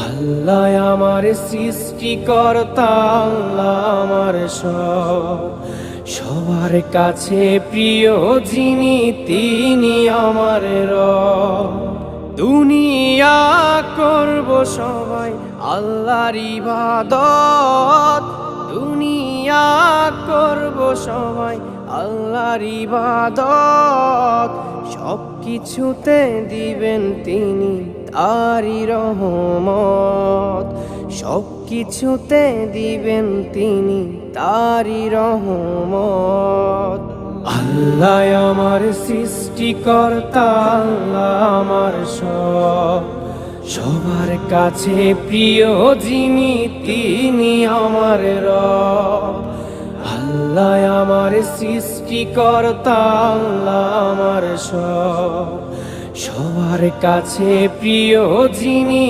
আল্লাহ আমার সৃষ্টিকর্তা, আল্লাহ আমার সব, সবার কাছে প্রিয় যিনি তিনি আমার রব। দুনিয়া করব সবাই আল্লাহর ইবাদত, দুনিয়া করব সবাই আল্লাহর ইবাদত, সব কিছুতে দিবেন তিনি তারি রহমত, সব কিছুতে দিবেন তিনি তারি রহমত। আল্লাহ আমার সৃষ্টিকর্তা, আল্লাহ আমার সব, সবার কাছে প্রিয় যিনি তিনি আমার রব। আল্লাহ আমার সৃষ্টিকর্তা, আল্লাহ আমার সব, সবার কাছে প্রিয় যিনি